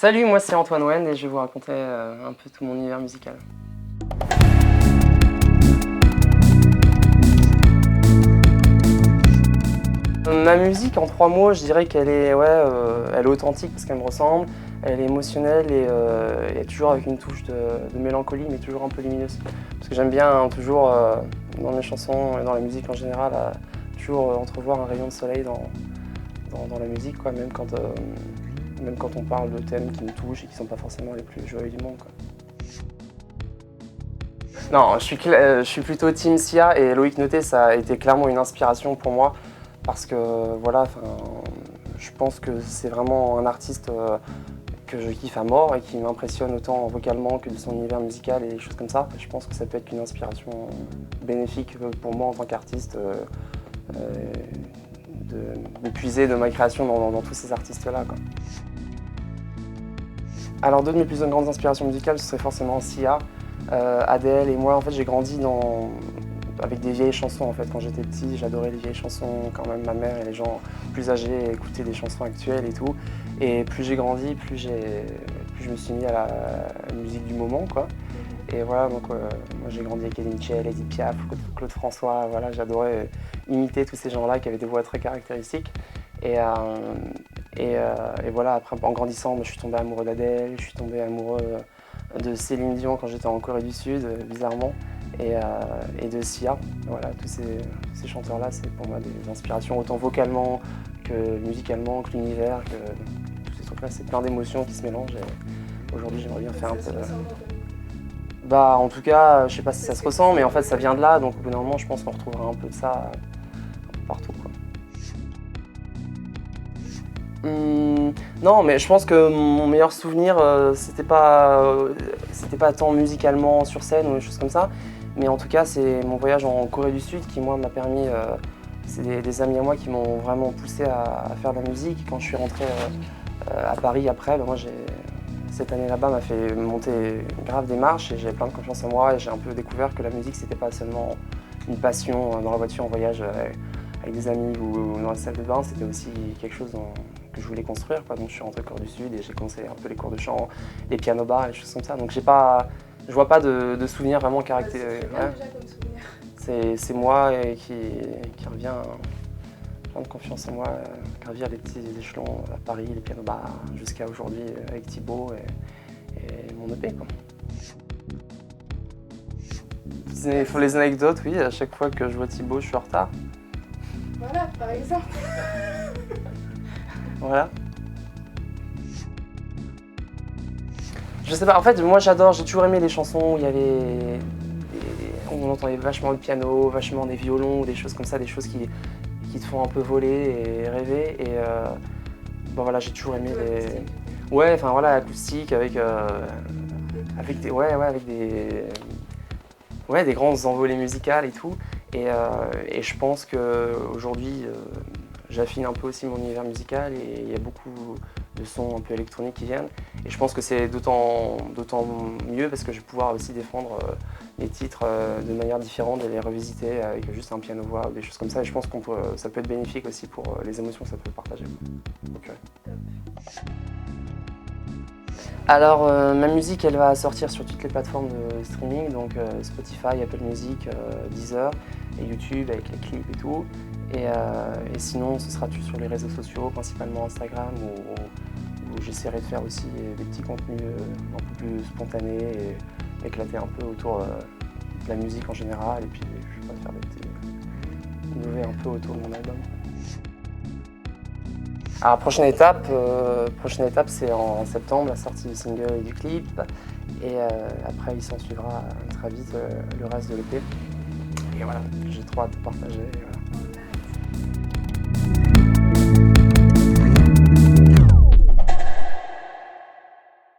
Salut, moi c'est Antoine Wen et je vais vous raconter un peu tout mon univers musical. Ma musique, en 3 mots, je dirais qu'elle est, elle est authentique parce qu'elle me ressemble, elle est émotionnelle et toujours avec une touche de mélancolie, mais toujours un peu lumineuse. Parce que j'aime bien toujours, dans mes chansons et dans la musique en général, toujours entrevoir un rayon de soleil dans la musique, quoi, même quand on parle de thèmes qui me touchent et qui ne sont pas forcément les plus joyeux du monde, quoi. Non, je suis plutôt Team Sia et Loïc Noté, ça a été clairement une inspiration pour moi parce que voilà, je pense que c'est vraiment un artiste que je kiffe à mort et qui m'impressionne autant vocalement que de son univers musical et des choses comme ça. Je pense que ça peut être une inspiration bénéfique pour moi en tant qu'artiste de puiser de ma création dans tous ces artistes-là, quoi. Alors deux de mes plus grandes inspirations musicales, ce serait forcément Sia, Adele et moi. En fait, j'ai grandi avec des vieilles chansons. En fait, quand j'étais petit, j'adorais les vieilles chansons. Quand même, ma mère et les gens plus âgés écoutaient des chansons actuelles et tout. Et plus j'ai grandi, plus je me suis mis à la musique du moment, quoi. Et voilà, donc moi j'ai grandi avec Eddie Mitchell, Edith Piaf, Claude François. Voilà, j'adorais imiter tous ces gens-là qui avaient des voix très caractéristiques. Et voilà, après en grandissant, je suis tombé amoureux d'Adèle, je suis tombé amoureux de Céline Dion quand j'étais en Corée du Sud, bizarrement, et de Sia. Voilà, tous ces chanteurs-là, c'est pour moi des inspirations, autant vocalement que musicalement, que l'univers, que tous ces trucs-là. C'est plein d'émotions qui se mélangent et aujourd'hui j'aimerais bien faire un peu... Bah en tout cas, je sais pas si ça se ressent, mais en fait ça vient de là, donc au bout d'un moment je pense qu'on retrouvera un peu de ça partout, quoi. Non, mais je pense que mon meilleur souvenir, c'était pas tant musicalement sur scène ou des choses comme ça, mais en tout cas, c'est mon voyage en Corée du Sud qui, moi, m'a permis. C'est des amis à moi qui m'ont vraiment poussé à faire de la musique. Quand je suis rentré à Paris après, moi, cette année là-bas m'a fait monter grave des marches et j'avais plein de confiance en moi et j'ai un peu découvert que la musique, c'était pas seulement une passion dans la voiture en voyage avec des amis ou dans la salle de bain, c'était aussi quelque chose que je voulais construire, quoi. Donc je suis rentré au Corée du Sud et j'ai commencé un peu les cours de chant, les piano bars et des choses comme ça. Donc je vois pas de souvenirs vraiment caractérisés. C'est bien déjà comme souvenir. C'est moi qui revient plein de confiance en moi, gravir les petits échelons à Paris, les piano bars, jusqu'à aujourd'hui avec Thibaut et mon EP, quoi. Les anecdotes, oui, à chaque fois que je vois Thibaut, je suis en retard. Voilà, par exemple. Voilà. Je sais pas, en fait, moi j'ai toujours aimé les chansons où on entendait vachement le piano, vachement des violons, des choses comme ça, des choses qui te font un peu voler et rêver. Et bon voilà, j'ai toujours aimé les... Ouais, enfin voilà, acoustique avec des grandes envolées musicales et tout. Et je pense qu'aujourd'hui, j'affine un peu aussi mon univers musical et il y a beaucoup de sons un peu électroniques qui viennent. Et je pense que c'est d'autant mieux parce que je vais pouvoir aussi défendre les titres de manière différente et les revisiter avec juste un piano-voix ou des choses comme ça. Et je pense que ça peut être bénéfique aussi pour les émotions que ça peut partager. Donc, Alors, ma musique, elle va sortir sur toutes les plateformes de streaming, donc Spotify, Apple Music, Deezer et YouTube avec les clips et tout. Et sinon, ce sera sur les réseaux sociaux, principalement Instagram, où j'essaierai de faire aussi des petits contenus un peu plus spontanés et éclater un peu autour de la musique en général. Et puis, je vais faire innover un peu autour de mon album. Alors, prochaine étape, c'est en septembre, la sortie du single et du clip. Et après, il s'en suivra très vite le reste de l'EP. Et voilà, j'ai trop hâte de partager.